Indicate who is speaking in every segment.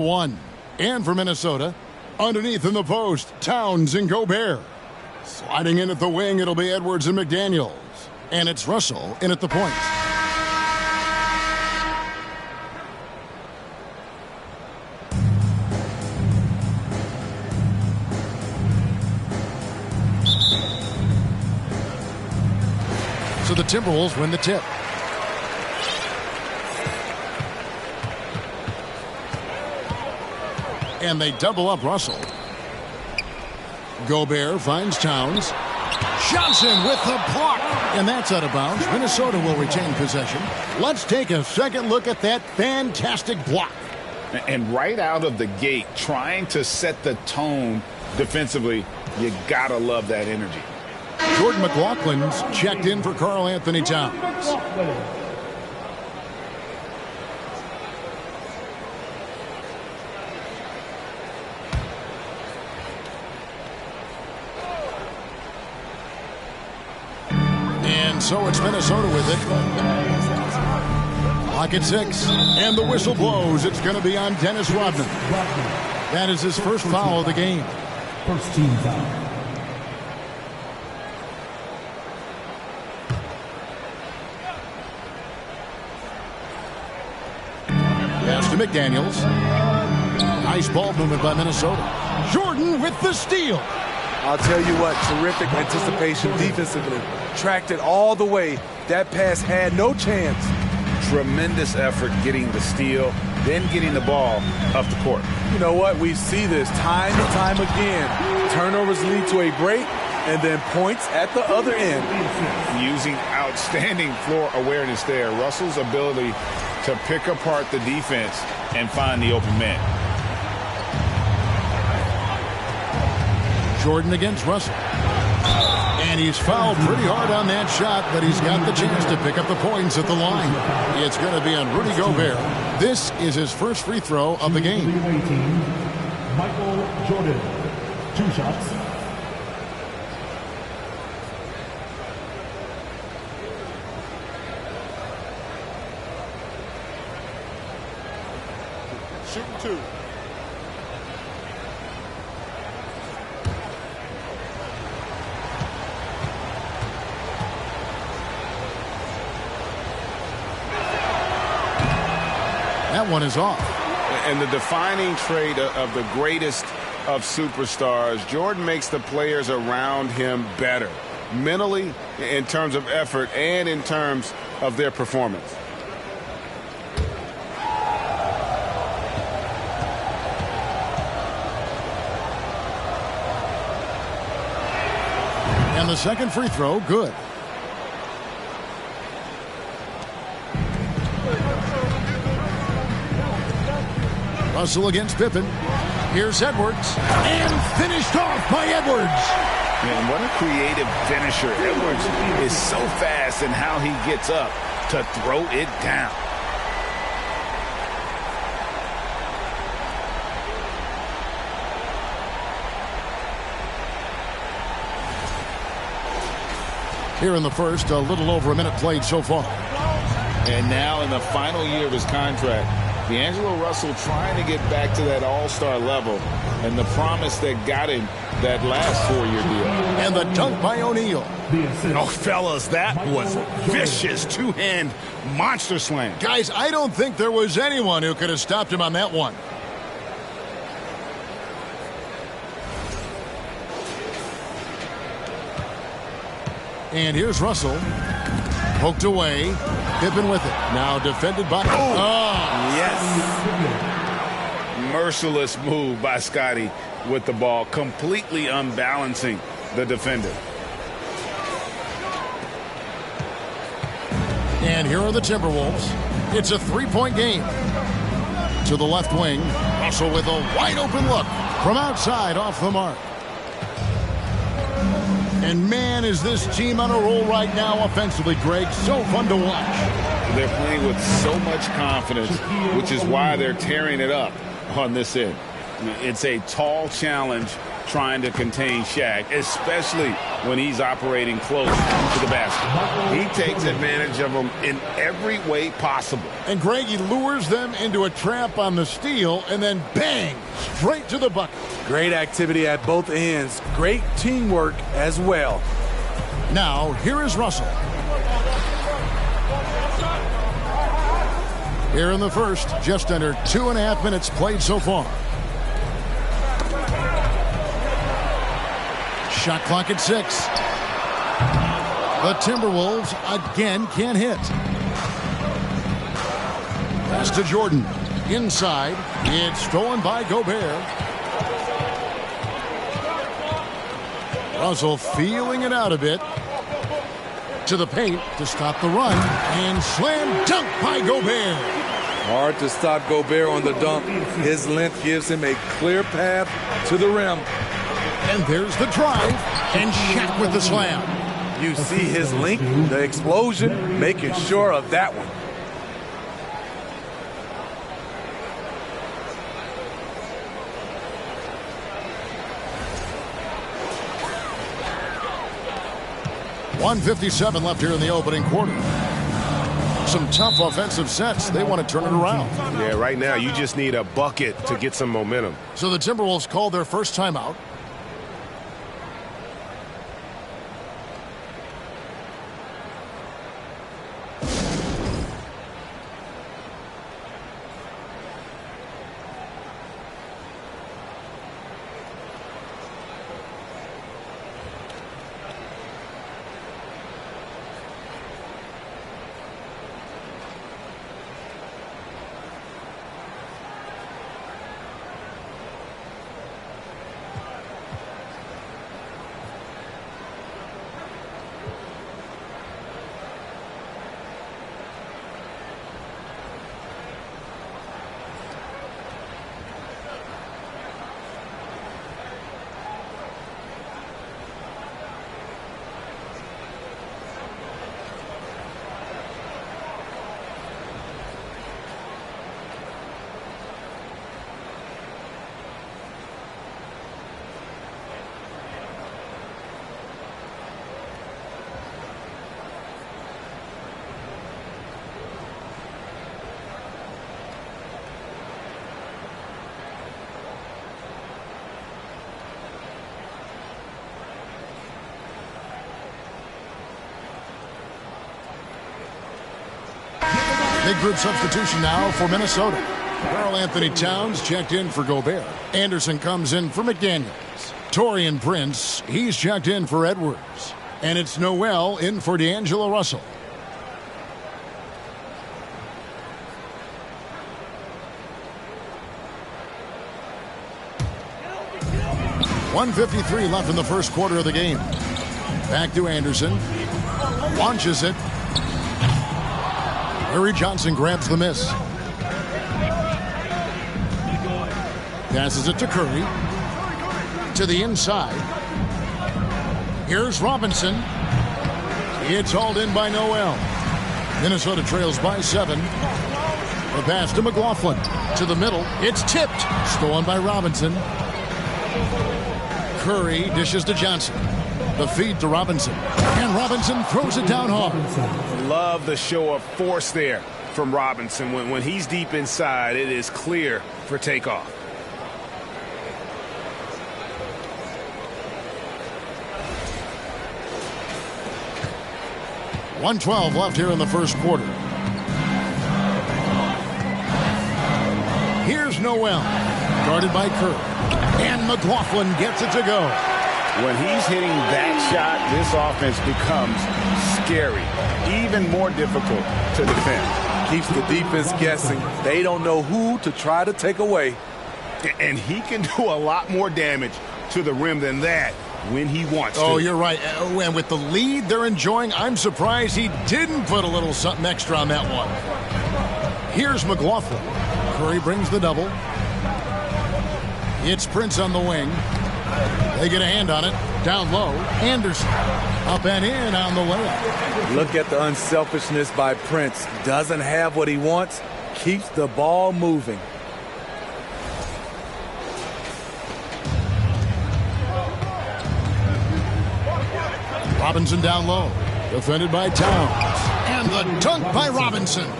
Speaker 1: One. And for Minnesota, underneath in the post, Towns and Gobert. Sliding in at the wing, it'll be Edwards and McDaniels. And it's Russell in at the point. So the Timberwolves win the tip. And they double up Russell. Gobert finds Towns. Johnson with the block. And that's out of bounds. Minnesota will retain possession. Let's take a second look at that fantastic block.
Speaker 2: And right out of the gate, trying to set the tone defensively, you gotta love that energy.
Speaker 1: Jordan McLaughlin's checked in for Karl Anthony Towns. So it's Minnesota with it. Clock at 6. And the whistle blows. It's going to be on Dennis Rodman. That is his first foul of the game.
Speaker 3: First team foul.
Speaker 1: Pass to McDaniels. Nice ball movement by Minnesota. Jordan with the steal.
Speaker 4: I'll tell you what, terrific anticipation defensively. Tracked it all the way. That pass had no chance.
Speaker 2: Tremendous effort getting the steal, then getting the ball up the court.
Speaker 4: You know what? We see this time and time again. Turnovers lead to a break, and then points at the other end.
Speaker 2: Using outstanding floor awareness there. Russell's ability to pick apart the defense and find the open man.
Speaker 1: Jordan against Russell. And he's fouled pretty hard on that shot, but he's got the chance to pick up the points at the line. It's going to be on Rudy Gobert. This is his first free throw of the game.
Speaker 3: Michael Jordan, 2 shots.
Speaker 4: Shooting 2.
Speaker 1: That one is off.
Speaker 2: And the defining trait of the greatest of superstars, Jordan makes the players around him better. Mentally, in terms of effort, and in terms of their performance.
Speaker 1: And the second free throw, good. Russell against Pippen. Here's Edwards. And finished off by Edwards.
Speaker 2: Man, what a creative finisher. Edwards is so fast in how he gets up to throw it down.
Speaker 1: Here in the first, a little over a minute played so far.
Speaker 2: And now in the final year of his contract, D'Angelo Russell trying to get back to that all-star level and the promise that got him that last 4-year deal.
Speaker 1: And the dunk by O'Neal.
Speaker 2: Oh, fellas, that was vicious two-hand monster slam.
Speaker 1: Guys, I don't think there was anyone who could have stopped him on that one. And here's Russell. Poked away. Pippen with it. Now defended by...
Speaker 2: Yes. Merciless move by Scotty with the ball, completely unbalancing the defender.
Speaker 1: And here are the Timberwolves. It's a 3-point game. To the left wing. Russell with a wide open look. From outside, off the mark. And man, is this team on a roll right now offensively, Greg. So fun to watch.
Speaker 2: They're playing with so much confidence, which is why they're tearing it up on this end. It's a tall challenge trying to contain Shaq, especially when he's operating close to the basket. He takes advantage of them in every way possible.
Speaker 1: And Greg, he lures them into a trap on the steal and then bang, straight to the bucket.
Speaker 4: Great activity at both ends. Great teamwork as well.
Speaker 1: Now, here is Russell. Here in the first, just under 2.5 minutes played so far. Shot clock at 6. The Timberwolves again can't hit. Pass to Jordan. Inside. It's stolen by Gobert. Russell feeling it out a bit. To the paint to stop the run. And slam dunk by Gobert.
Speaker 4: Hard to stop Gobert on the dunk. His length gives him a clear path to the rim.
Speaker 1: And there's the drive. And Shaq with the slam.
Speaker 4: You see his length, the explosion, making sure of that one.
Speaker 1: .157 left here in the opening quarter. Some tough offensive sets. They want to turn it around.
Speaker 2: Yeah, right now you just need a bucket to get some momentum.
Speaker 1: So the Timberwolves called their first timeout. Big group substitution now for Minnesota. Karl Anthony Towns checked in for Gobert. Anderson comes in for McDaniels. Taurean Prince, he's checked in for Edwards. And it's Noel in for D'Angelo Russell. .153 left in the first quarter of the game. Back to Anderson. Launches it. Larry Johnson grabs the miss. Passes it to Curry. To the inside. Here's Robinson. It's hauled in by Noel. Minnesota trails by 7. The pass to McLaughlin. To the middle. It's tipped. Stolen by Robinson. Curry dishes to Johnson. The feed to Robinson. And Robinson throws it down hard.
Speaker 2: Love the show of force there from Robinson. When he's deep inside, it is clear for takeoff.
Speaker 1: .112 left here in the first quarter. Here's Noel. Guarded by Curry. And McLaughlin gets it to go.
Speaker 2: When he's hitting that shot, this offense becomes scary, even more difficult to defend.
Speaker 4: Keeps the defense guessing. They don't know who to try to take away.
Speaker 2: And he can do a lot more damage to the rim than that when he wants to.
Speaker 1: Oh, you're right. And with the lead they're enjoying, I'm surprised he didn't put a little something extra on that one. Here's McLaughlin. Curry brings the double. It's Prince on the wing. They get a hand on it. Down low. Anderson. Up and in on the layup.
Speaker 4: Look at the unselfishness by Prince. Doesn't have what he wants. Keeps the ball moving.
Speaker 1: Robinson down low. Defended by Towns. And the dunk by Robinson.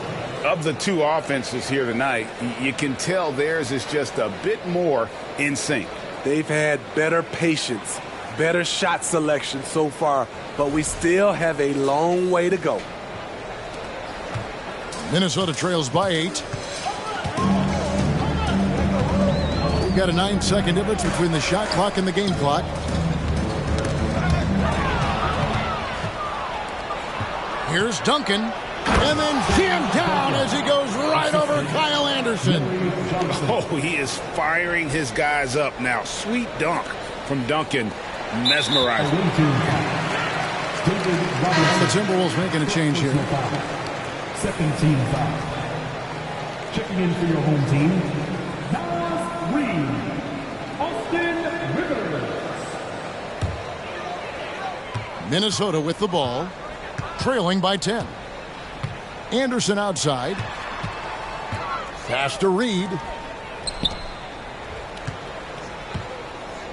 Speaker 2: Of the two offenses here tonight, you can tell theirs is just a bit more in sync.
Speaker 4: They've had better patience, better shot selection so far, but we still have a long way to go.
Speaker 1: Minnesota trails by 8. We've got a 9-second difference between the shot clock and the game clock. Here's Duncan. And then jammed down as he goes right over Kyle Anderson.
Speaker 2: Oh, he is firing his guys up now. Sweet dunk from Duncan. Mesmerizing.
Speaker 1: The Timberwolves making a change here.
Speaker 3: Second team foul. Checking in for your home team, Nas Reed, Austin Rivers.
Speaker 1: Minnesota with the ball, trailing by 10. Anderson outside. Pass to Reed.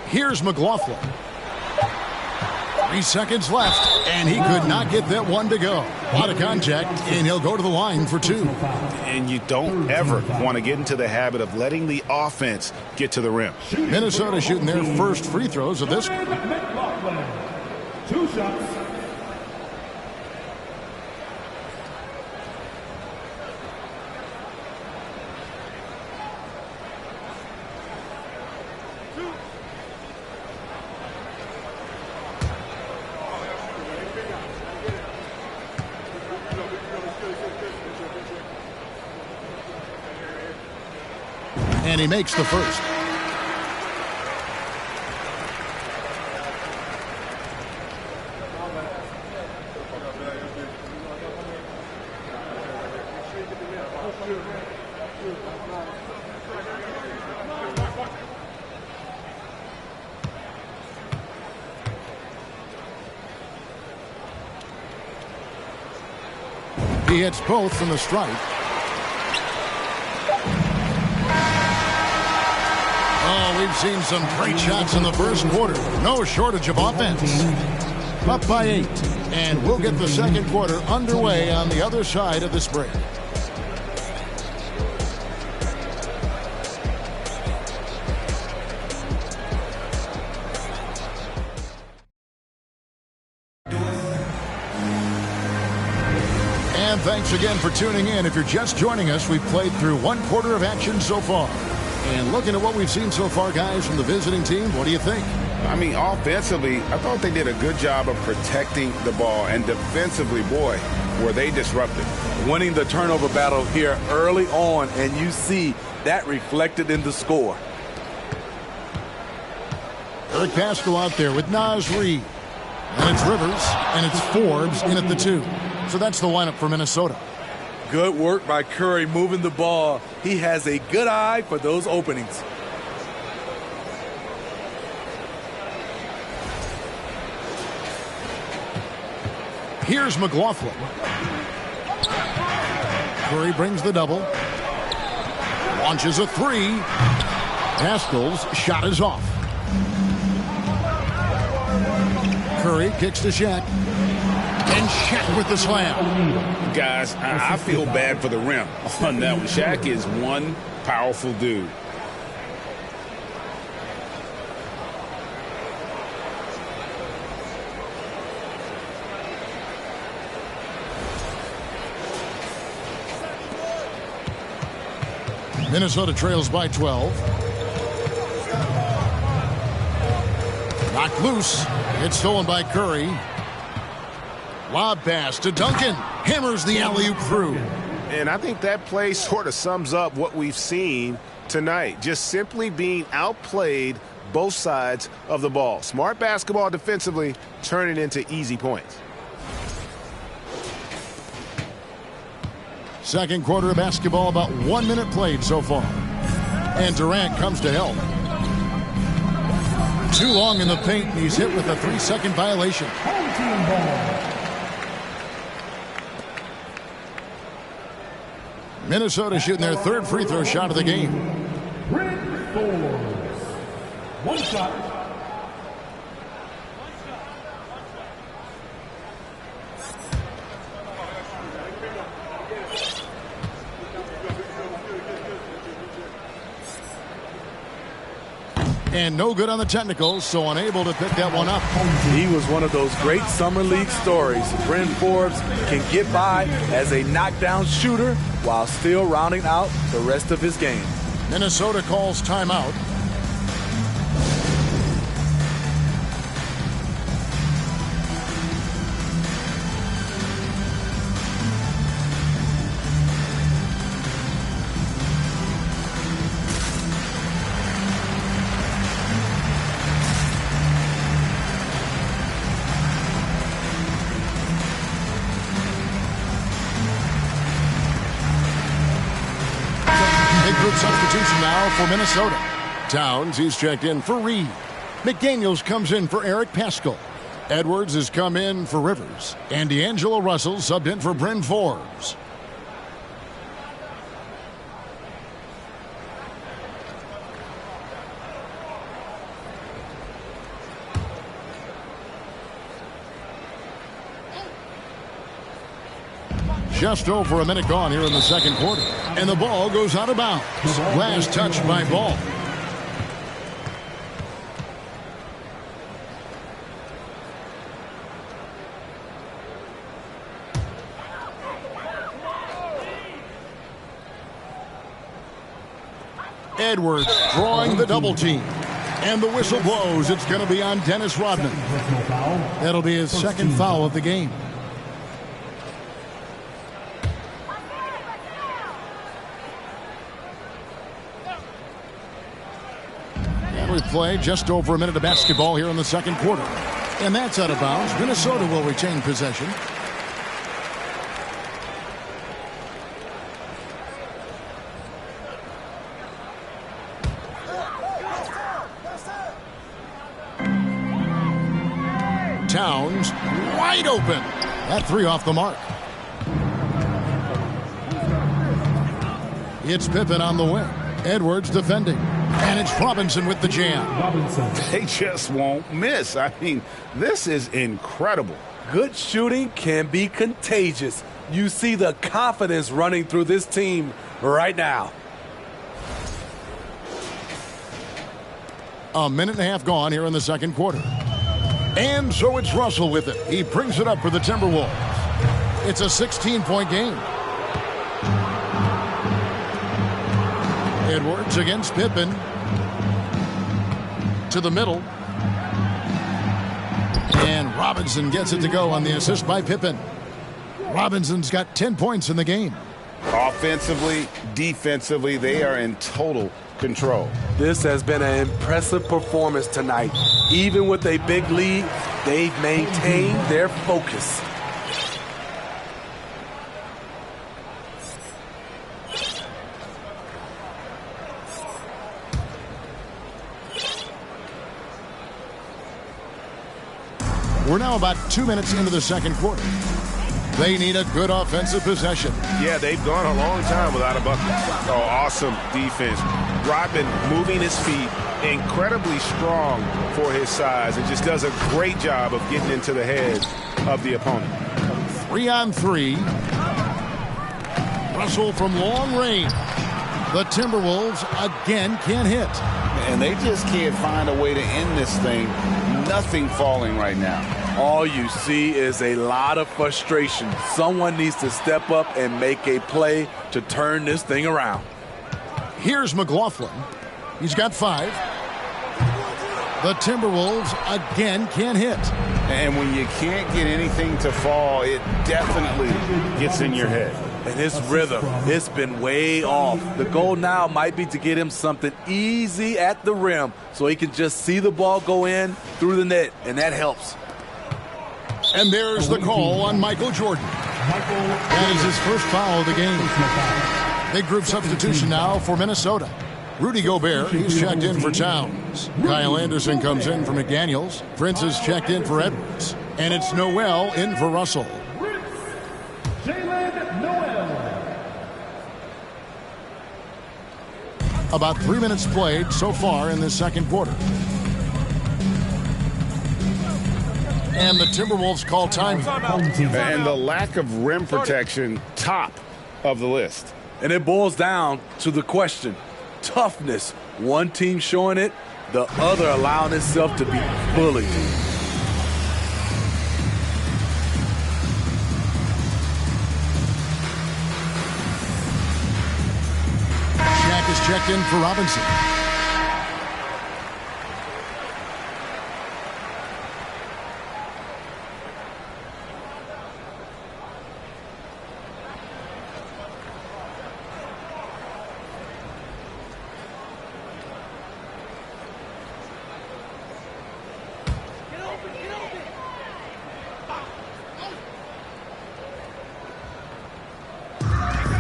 Speaker 1: Here's McLaughlin. 3 seconds left, and he could not get that one to go. A lot of contact, and he'll go to the line for 2.
Speaker 2: And you don't ever want to get into the habit of letting the offense get to the rim.
Speaker 1: Minnesota shooting their first free throws of this.
Speaker 3: McLaughlin. 2 shots.
Speaker 1: And he makes the first. He hits both from the stripe. Oh, we've seen some great shots in the first quarter. No shortage of offense. Up by 8. And we'll get the second quarter underway on the other side of this break. And thanks again for tuning in. If you're just joining us, we've played through 1 quarter of action so far. And looking at what we've seen so far, guys, from the visiting team, what do you think?
Speaker 2: I mean, offensively, I thought they did a good job of protecting the ball. And defensively, boy, were they disruptive.
Speaker 4: Winning the turnover battle here early on, and you see that reflected in the score.
Speaker 1: Eric Pascal out there with Nas Reed. And it's Rivers, and it's Forbes in at the 2. So that's the lineup for Minnesota.
Speaker 4: Good work by Curry moving the ball. He has a good eye for those openings.
Speaker 1: Here's McLaughlin. Curry brings the double. Launches a 3. Pascal's shot is off. Curry kicks to Shaq. And Shaq with the slam.
Speaker 2: Guys, I feel bad for the rim on that one. Shaq is one powerful dude.
Speaker 1: Minnesota trails by 12. Knocked loose. It's stolen by Curry. Lob pass to Duncan. Hammers the alley-oop through.
Speaker 2: And I think that play sort of sums up what we've seen tonight. Just simply being outplayed both sides of the ball. Smart basketball defensively, turning into easy points.
Speaker 1: Second quarter of basketball, about 1 minute played so far. And Durant comes to help. Too long in the paint, and he's hit with a 3-second violation.
Speaker 3: Home team ball.
Speaker 1: Minnesota shooting their third free throw shot of the game.
Speaker 3: Brent Forbes. 1 shot.
Speaker 1: And no good on the technicals, so unable to pick that one up.
Speaker 4: He was one of those great summer league stories. Bryn Forbes can get by as a knockdown shooter while still rounding out the rest of his game.
Speaker 1: Minnesota calls timeout. Substitution now for Minnesota. Towns, he's checked in for Reed. McDaniels comes in for Eric Paschal. Edwards has come in for Rivers. And D'Angelo Russell subbed in for Bryn Forbes. Just over a minute gone here in the second quarter. And the ball goes out of bounds. Last touch by Ball. Edwards drawing the double team. And the whistle blows. It's going to be on Dennis Rodman. That'll be his second foul of the game. We play just over a minute of basketball here in the second quarter. And that's out of bounds. Minnesota will retain possession. Towns wide open. That three off the mark. It's Pippen on the wing. Edwards defending. And it's Robinson with the jam.
Speaker 2: They just won't miss. I mean, this is incredible.
Speaker 4: Good shooting can be contagious. You see the confidence running through this team right now.
Speaker 1: A minute and a half gone here in the second quarter. And so it's Russell with it. He brings it up for the Timberwolves. It's a 16-point game. Edwards against Pippen. To the middle. And Robinson gets it to go on the assist by Pippen. Robinson's got 10 points in the game.
Speaker 2: Offensively, defensively, they are in total control.
Speaker 4: This has been an impressive performance tonight. Even with a big lead, they've maintained their focus.
Speaker 1: We're now about 2 minutes into the second quarter. They need a good offensive possession.
Speaker 2: Yeah, they've gone a long time without a bucket. Oh, awesome defense. Rodman moving his feet, incredibly strong for his size, and just does a great job of getting into the head of the opponent.
Speaker 1: 3-on-3. Russell from long range. The Timberwolves again can't hit.
Speaker 2: And they just can't find a way to end this thing. Nothing falling right now.
Speaker 4: All you see is a lot of frustration. Someone needs to step up and make a play to turn this thing around.
Speaker 1: Here's McLaughlin. He's got 5. The Timberwolves again can't hit.
Speaker 2: And when you can't get anything to fall, it definitely gets in your head.
Speaker 4: And his rhythm, it's been way off. The goal now might be to get him something easy at the rim so he can just see the ball go in through the net, and that helps.
Speaker 1: And there's the call on Michael Jordan. That is his first foul of the game. Big group substitution now for Minnesota. Rudy Gobert, he's checked in for Towns. Kyle Anderson comes in for McDaniels. Prince is checked in for Edwards. And it's Noel in for Russell. About 3 minutes played so far in this second quarter. And the Timberwolves call time.
Speaker 2: And the lack of rim protection, top of the list.
Speaker 4: And it boils down to the question, toughness. One team showing it, the other allowing itself to be bullied.
Speaker 1: Shaq is checked in for Robinson.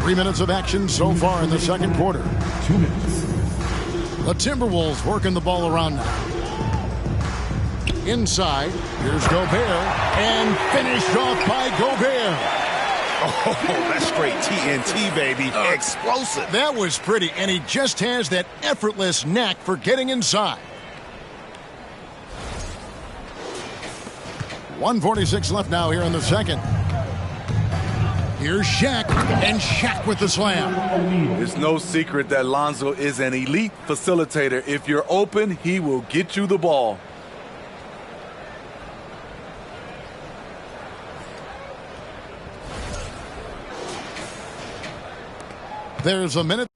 Speaker 1: Three minutes of action so far in the second quarter.
Speaker 3: 2 minutes.
Speaker 1: The Timberwolves working the ball around now. Inside, here's Gobert, and finished off by Gobert.
Speaker 2: Oh, that's straight TNT, baby. Explosive.
Speaker 1: That was pretty, and he just has that effortless knack for getting inside. 1:46 left now here in the second. Here's Shaq, and Shaq with the slam.
Speaker 4: It's no secret that Lonzo is an elite facilitator. If you're open, he will get you the ball.
Speaker 1: There's a minute.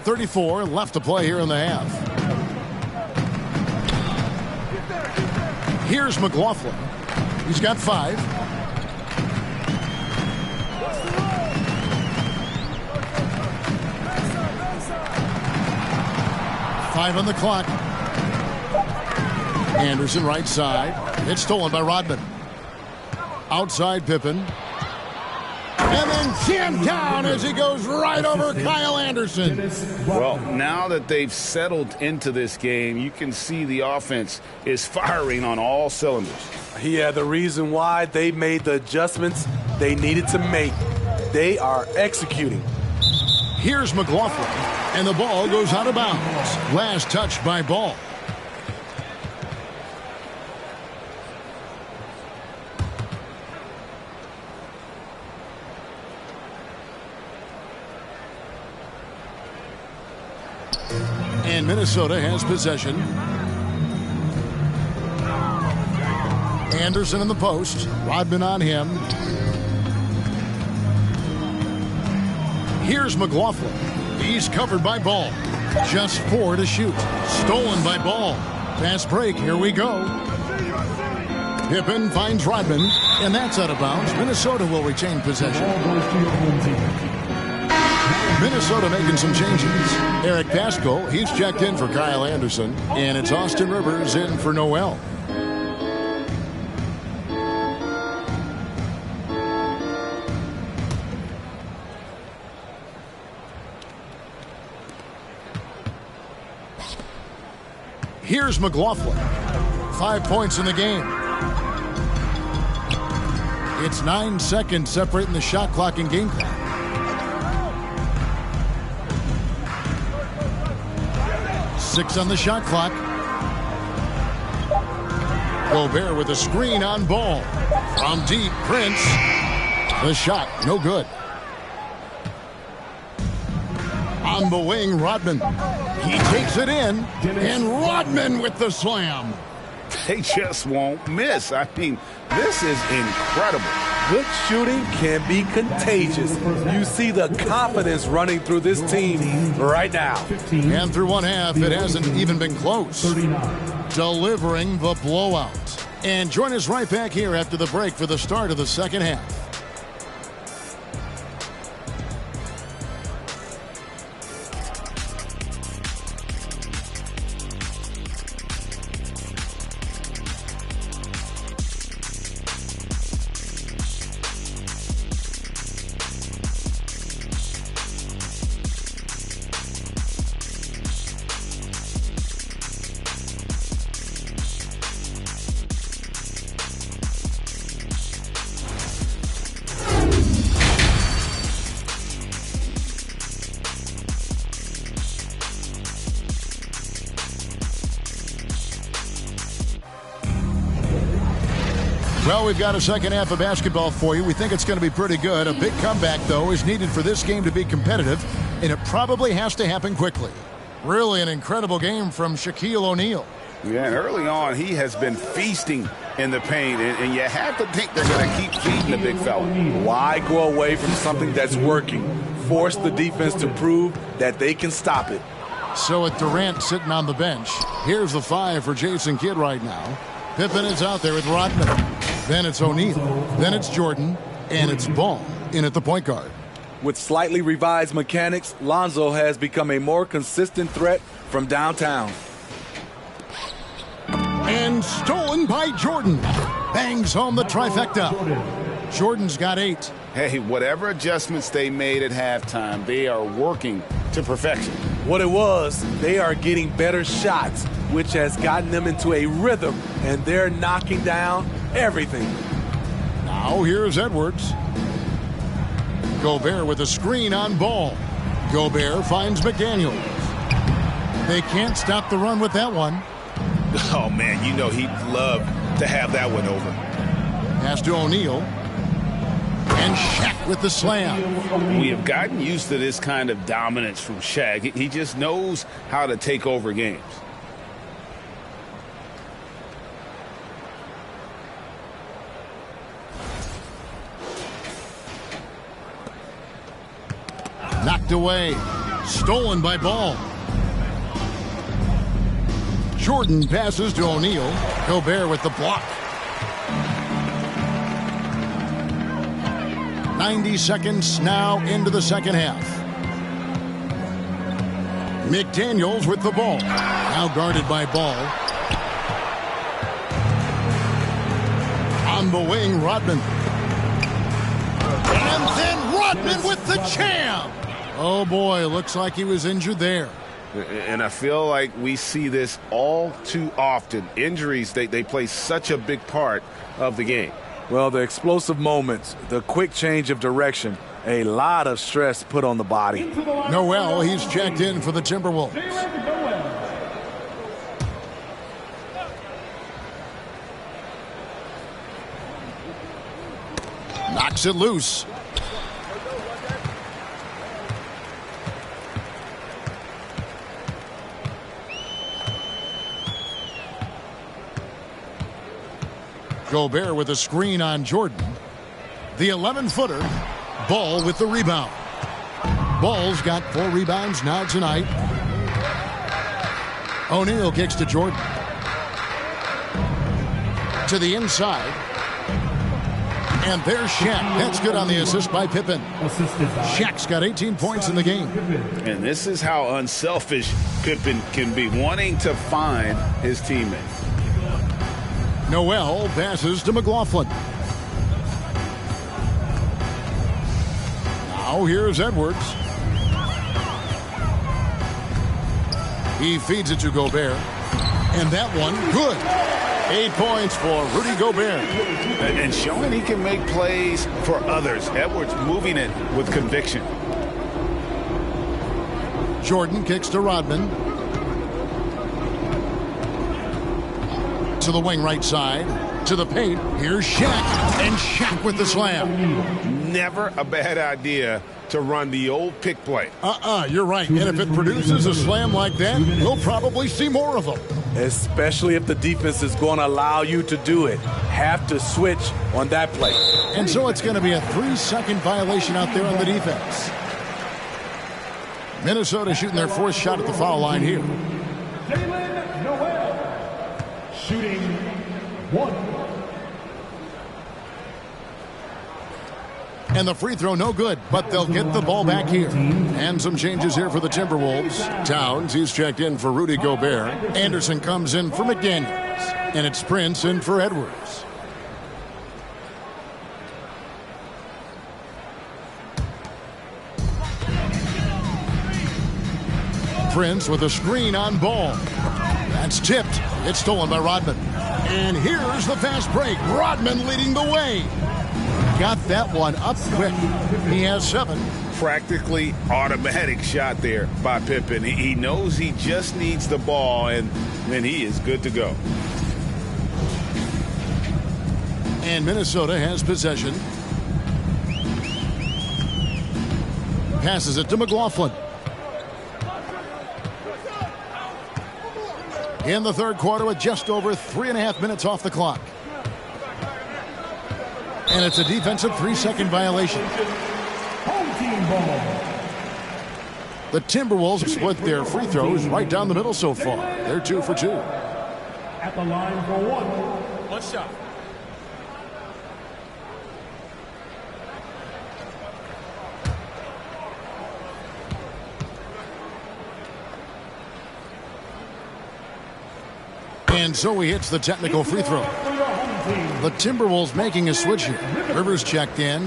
Speaker 1: .34 left to play here in the half. Here's McLaughlin. He's got 5. Five on the clock. Anderson right side. It's stolen by Rodman. Outside Pippen. And then jammed down as he goes right over Kyle Anderson.
Speaker 2: Well, now that they've settled into this game, you can see the offense is firing on all cylinders.
Speaker 4: Yeah, the reason why they made the adjustments they needed to make. They are executing.
Speaker 1: Here's McLaughlin, and the ball goes out of bounds. Last touch by Ball. And Minnesota has possession. Anderson in the post. Rodman on him. Here's McLaughlin. He's covered by Ball. Just 4 to shoot. Stolen by Ball. Fast break. Here we go. Pippen finds Rodman, and that's out of bounds. Minnesota will retain possession. Minnesota making some changes. Eric Pascal, he's checked in for Kyle Anderson, and it's Austin Rivers in for Noel. Here's McLaughlin. 5 points in the game. It's 9 seconds separating the shot clock and game clock. Six on the shot clock. Gobert with a screen on Ball. From deep, Prince. The shot, no good. On the wing, Rodman. He takes it in, and Rodman with the slam.
Speaker 2: They just won't miss. I mean, this is incredible.
Speaker 4: Good shooting can be contagious. You see the confidence running through this team right now.
Speaker 1: And through one half, it hasn't even been close. Delivering the blowout. And join us right back here after the break for the start of the second half. Well, we've got a second half of basketball for you. We think it's going to be pretty good. A big comeback, though, is needed for this game to be competitive, and it probably has to happen quickly. Really an incredible game from Shaquille O'Neal.
Speaker 2: Yeah, and early on, he has been feasting in the paint, and you have to think they're going to keep feeding the big fella.
Speaker 4: Why go away from something that's working? Force the defense to prove that they can stop it.
Speaker 1: So with Durant sitting on the bench, here's the 5 for Jason Kidd right now. Pippen is out there with Rodman. Then it's O'Neal. Then it's Jordan. And it's Ball in at the point guard.
Speaker 4: With slightly revised mechanics, Lonzo has become a more consistent threat from downtown.
Speaker 1: And stolen by Jordan. Bangs home the trifecta. Jordan's got 8.
Speaker 2: Hey, whatever adjustments they made at halftime, they are working to perfection.
Speaker 4: What it was, they are getting better shots, which has gotten them into a rhythm, and they're knocking down everything.
Speaker 1: Now here's Edwards. Gobert with a screen on Ball. Gobert finds McDaniels. They can't stop the run with that one.
Speaker 2: Oh, man, you know he'd love to have that one over.
Speaker 1: Pass to O'Neal. And Shaq with the slam.
Speaker 2: We have gotten used to this kind of dominance from Shaq. He just knows how to take over games.
Speaker 1: Knocked away. Stolen by Ball. Jordan passes to O'Neal. Gobert with the block. 90 seconds now into the second half. McDaniels with the ball. Now guarded by Ball. On the wing, Rodman. And then Rodman with the jam. Oh, boy, looks like he was injured there.
Speaker 2: And I feel like we see this all too often. Injuries, they play such a big part of the game.
Speaker 4: Well, the explosive moments, the quick change of direction, a lot of stress put on the body.
Speaker 1: Noel, he's checked in for the Timberwolves. Knocks it loose. Gobert with a screen on Jordan. The 11-footer. Ball with the rebound. Ball's got 4 rebounds now tonight. O'Neal kicks to Jordan. To the inside. And there's Shaq. That's good on the assist by Pippen. Shaq's got 18 points in the game.
Speaker 2: And this is how unselfish Pippen can be, wanting to find his teammate.
Speaker 1: Noel passes to McLaughlin. Now here's Edwards. He feeds it to Gobert. And that one, good. 8 points for Rudy Gobert.
Speaker 2: And showing he can make plays for others. Edwards moving it with conviction.
Speaker 1: Jordan kicks to Rodman. To the wing right side. To the paint. Here's Shaq. And Shaq with the slam.
Speaker 2: Never a bad idea to run the old pick play.
Speaker 1: You're right. And if it produces a slam like that, we'll probably see more of them.
Speaker 4: Especially if the defense is going to allow you to do it. Have to switch on that play.
Speaker 1: And so it's going to be a 3-second violation out there on the defense. Minnesota shooting their 4th shot at the foul line here.
Speaker 3: Jalen Noel shooting 1.
Speaker 1: And the free throw no good, but they'll get the ball back here. And some changes here for the Timberwolves. Towns, he's checked in for Rudy Gobert. Anderson comes in for McDaniels. And it's Prince in for Edwards. Prince with a screen on Ball. That's tipped. It's stolen by Rodman. And here's the fast break. Rodman leading the way. Got that one up quick. He has 7.
Speaker 2: Practically automatic shot there by Pippen. He knows he just needs the ball, and then he is good to go.
Speaker 1: And Minnesota has possession. Passes it to McLaughlin. In the third quarter with just over 3.5 minutes off the clock. And it's a defensive 3-second violation.
Speaker 3: Home team ball.
Speaker 1: The Timberwolves have split their free throws right down the middle so far. They're 2 for 2.
Speaker 3: At the line for one shot.
Speaker 1: And so he hits the technical free throw. The Timberwolves making a switch here. Rivers checked in.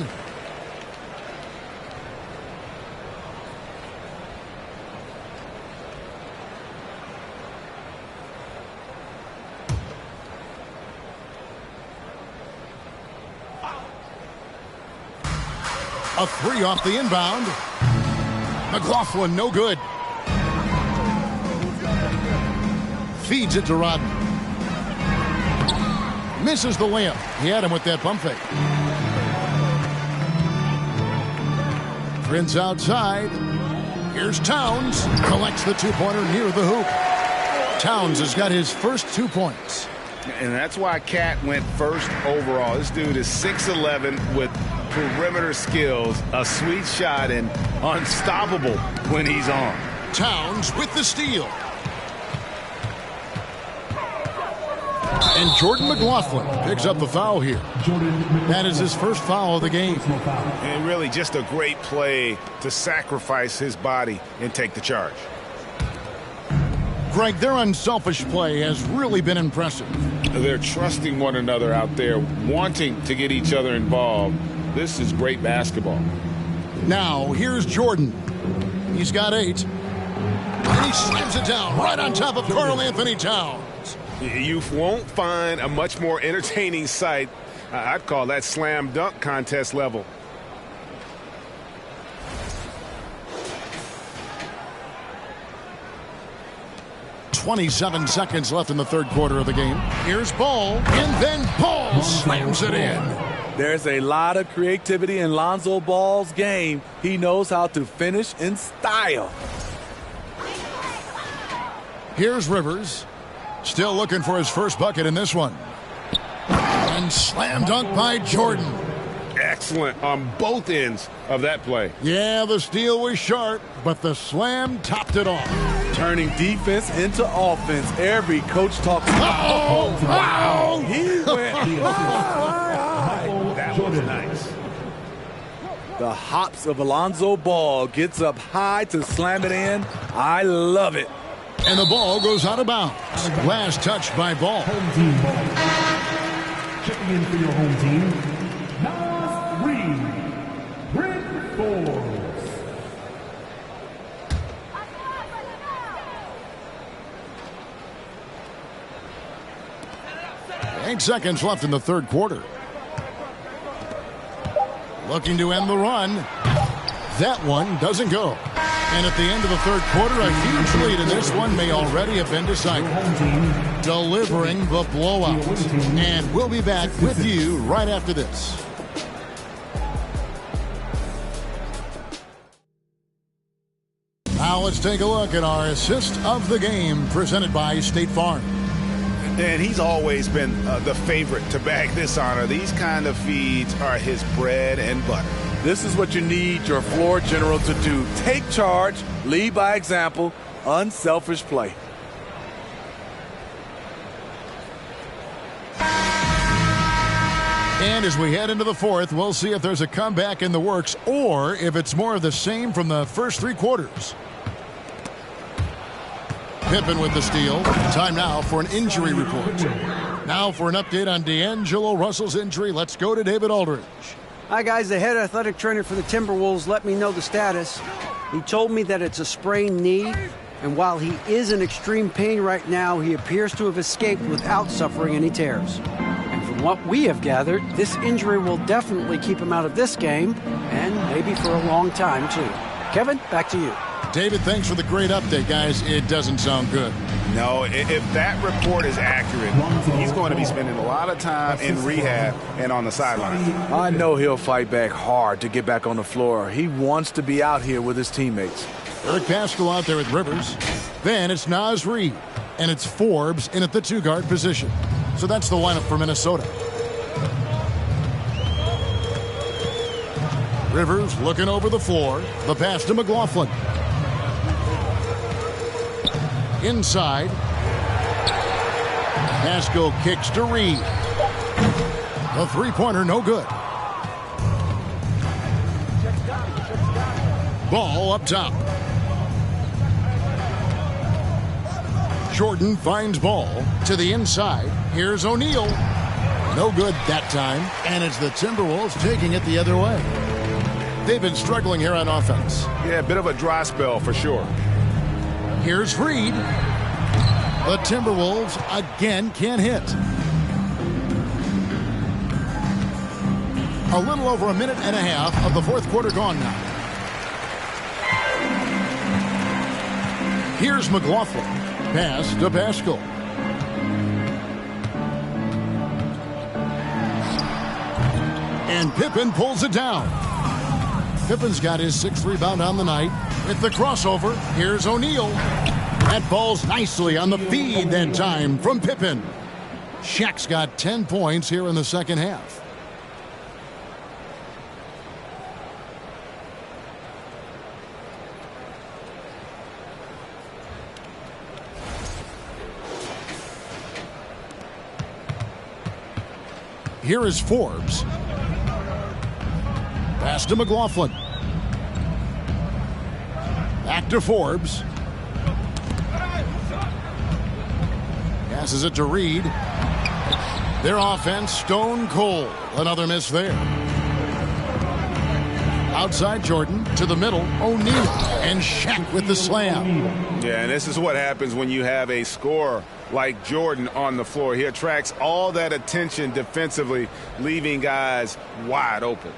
Speaker 1: A three off the inbound. McLaughlin, no good. Feeds it to Rodden. Misses the layup. He had him with that pump fake. Prince outside. Here's Towns. Collects the two-pointer near the hoop. Towns has got his first 2 points.
Speaker 2: And that's why Cat went first overall. This dude is 6'11" with perimeter skills, a sweet shot, and unstoppable when he's on.
Speaker 1: Towns with the steal. And Jordan McLaughlin picks up the foul here. That is his first foul of the game.
Speaker 2: And really just a great play to sacrifice his body and take the charge.
Speaker 1: Greg, their unselfish play has really been impressive.
Speaker 2: They're trusting one another out there, wanting to get each other involved. This is great basketball.
Speaker 1: Now, here's Jordan. He's got 8. And he slams it down right on top of Karl Anthony Towns.
Speaker 2: You won't find a much more entertaining sight. I'd call that slam dunk contest level.
Speaker 1: .27 seconds left in the third quarter of the game. Here's Ball, and then Ball slams it in.
Speaker 4: There's a lot of creativity in Lonzo Ball's game. He knows how to finish in style.
Speaker 1: Here's Rivers. Still looking for his first bucket in this one. And slam dunk by Jordan.
Speaker 2: Excellent on both ends of that play.
Speaker 1: Yeah, the steal was sharp, but the slam topped it off.
Speaker 4: Turning defense into offense. Every coach talks about.
Speaker 1: Oh, wow!
Speaker 4: He went.
Speaker 2: That was nice.
Speaker 4: The hops of Lonzo Ball gets up high to slam it in. I love it.
Speaker 1: And the ball goes out of bounds. Last touch by Ball.
Speaker 3: Home team ball. Checking in for your home team. Nas Reed. Brent Forbes.
Speaker 1: Eight seconds left in the third quarter. Looking to end the run. That one doesn't go. And at the end of the third quarter, a huge lead in this one may already have been decided. Delivering the blowout. And we'll be back with you right after this. Now let's take a look at our assist of the game presented by State Farm.
Speaker 2: And he's always been the favorite to bag this honor. These kind of feeds are his bread and butter.
Speaker 4: This is what you need your floor general to do. Take charge, lead by example, unselfish play.
Speaker 1: And as we head into the fourth, we'll see if there's a comeback in the works or if it's more of the same from the first 3 quarters. Pippen with the steal. Time now for an injury report. Now for an update on D'Angelo Russell's injury, let's go to David Aldridge.
Speaker 5: Hi, guys. The head athletic trainer for the Timberwolves let me know the status. He told me that it's a sprained knee, and while he is in extreme pain right now, he appears to have escaped without suffering any tears. And from what we have gathered, this injury will definitely keep him out of this game, and maybe for a long time, too. Kevin, back to you.
Speaker 1: David, thanks for the great update, guys. It doesn't sound good.
Speaker 2: No, if that report is accurate, he's going to be spending a lot of time in rehab and on the sideline.
Speaker 4: I know he'll fight back hard to get back on the floor. He wants to be out here with his teammates.
Speaker 1: Eric Pascal out there with Rivers. Then it's Naz Reid. And it's Forbes in at the two-guard position. So that's the lineup for Minnesota. Rivers looking over the floor. The pass to McLaughlin. Inside. Pascal kicks to Reid. The three-pointer no good. Ball up top. Jordan finds ball to the inside. Here's O'Neal. No good that time. And it's the Timberwolves taking it the other way. They've been struggling here on offense.
Speaker 2: Yeah, a bit of a dry spell for sure.
Speaker 1: Here's Reid. The Timberwolves again can't hit. A little over a minute and a half of the fourth quarter gone now. Here's McLaughlin. Pass to Pascal. And Pippen pulls it down. Pippen's got his sixth rebound on the night. With the crossover, here's O'Neal. That ball's nicely on the feed that time from Pippen. Shaq's got 10 points here in the second half. Here is Forbes. Pass to McLaughlin. Back to Forbes. Passes it to Reid. Their offense stone cold. Another miss there. Outside Jordan to the middle. O'Neal and Shaq with the slam.
Speaker 2: Yeah, and this is what happens when you have a scorer like Jordan on the floor. He attracts all that attention defensively, leaving guys wide open.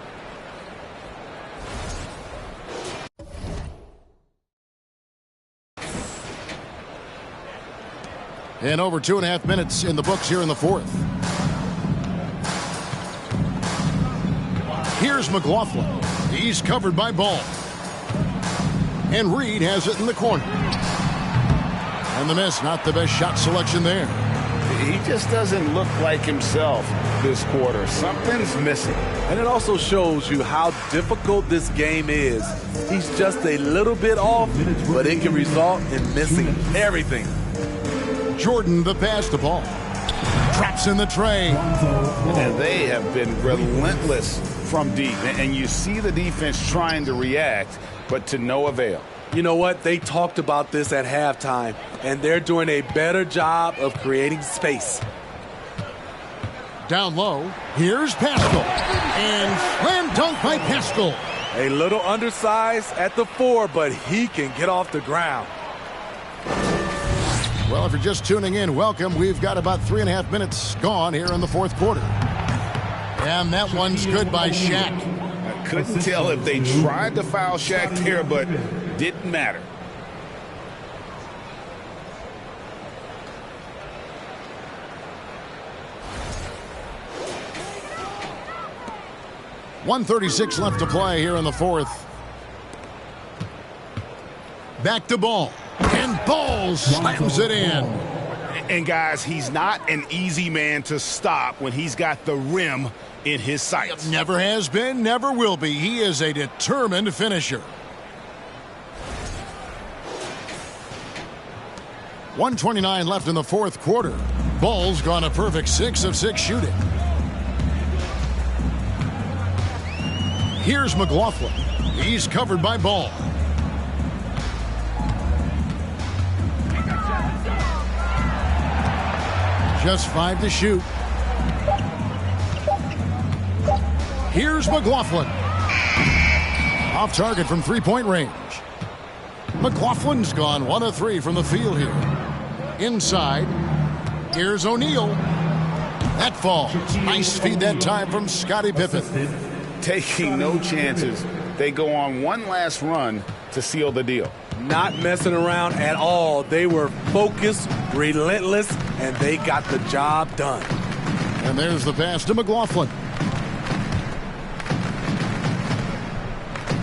Speaker 1: And over 2.5 minutes in the books here in the fourth. Here's McLaughlin. He's covered by Ball. And Reid has it in the corner. And the miss, not the best shot selection there.
Speaker 2: He just doesn't look like himself this quarter. Something's missing.
Speaker 4: And it also shows you how difficult this game is. He's just a little bit off, but it can result in missing everything.
Speaker 1: Jordan, the pass to Ball. Traps in the tray.
Speaker 2: And they have been relentless from deep. And you see the defense trying to react, but to no avail.
Speaker 4: You know what? They talked about this at halftime, and they're doing a better job of creating space.
Speaker 1: Down low, here's Pascal. And slam dunk by Pascal.
Speaker 4: A little undersized at the 4, but he can get off the ground.
Speaker 1: Well, if you're just tuning in, welcome. We've got about 3.5 minutes gone here in the fourth quarter. And that one's good by Shaq.
Speaker 2: I couldn't tell if they tried to foul Shaq there, but didn't matter.
Speaker 1: .136 left to play here in the fourth. Back to Ball. And Ball slams it in.
Speaker 2: And guys, he's not an easy man to stop when he's got the rim in his sights.
Speaker 1: Never has been, never will be. He is a determined finisher. 1:29 left in the fourth quarter. Ball's gone a perfect 6 of 6 shooting. Here's McLaughlin. He's covered by Ball. Just 5 to shoot. Here's McLaughlin. Off target from three-point range. McLaughlin's gone 1 of 3 from the field here. Inside. Here's O'Neal. That falls. Nice feed that time from Scottie Pippen.
Speaker 2: Taking no chances. They go on one last run to seal the deal.
Speaker 4: Not messing around at all. They were focused, relentless, and they got the job done.
Speaker 1: And there's the pass to McLaughlin.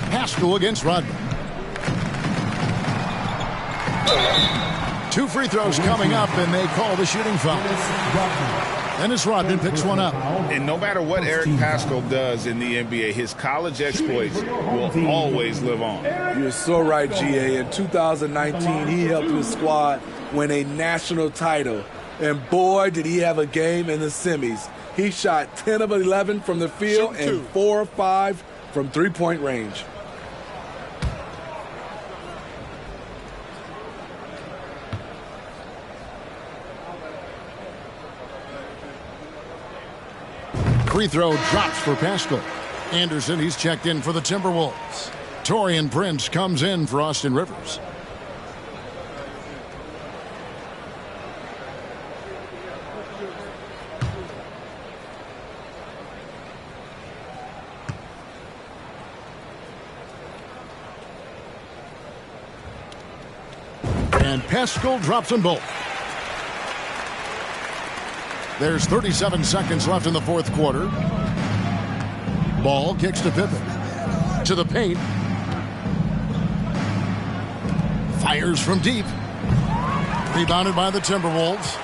Speaker 1: Pascal against Rodman. 2 free throws coming up, and they call the shooting foul. Dennis Rodman picks one up.
Speaker 2: And no matter what Eric Pascal does in the NBA, his college exploits will always live on.
Speaker 4: You're so right, GA. In 2019, he helped his squad win a national title. And boy, did he have a game in the semis. He shot 10 of 11 from the field and 4 of 5 from three-point range.
Speaker 1: Free throw drops for Pascal. Anderson, he's checked in for the Timberwolves. Taurean Prince comes in for Austin Rivers. And Pascal drops them both. There's 37 seconds left in the fourth quarter. Ball kicks to Pippen. To the paint. Fires from deep. Rebounded by the Timberwolves.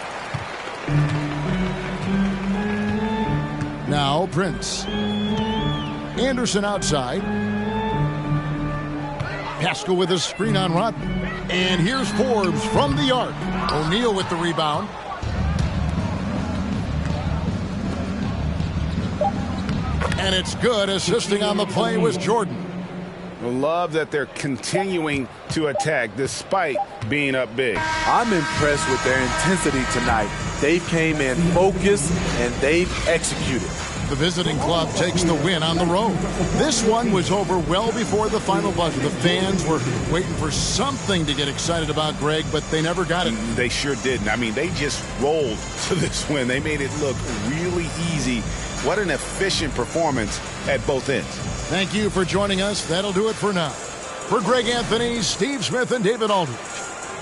Speaker 1: Now Prince. Anderson outside. Pascal with a screen on Rodman. And here's Forbes from the arc. O'Neal with the rebound. And it's good. Assisting on the play was Jordan.
Speaker 2: Love that they're continuing to attack despite being up big.
Speaker 4: I'm impressed with their intensity tonight. They came in focused and they've executed.
Speaker 1: The visiting club takes the win on the road. This one was over well before the final buzzer. The fans were waiting for something to get excited about, Greg, but they never got it.
Speaker 2: They sure didn't. I mean, they just rolled to this win. They made it look really easy. What an efficient performance at both ends.
Speaker 1: Thank you for joining us. That'll do it for now. For Greg Anthony, Steve Smith, and David Aldridge,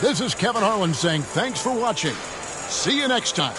Speaker 1: this is Kevin Harlan saying thanks for watching. See you next time.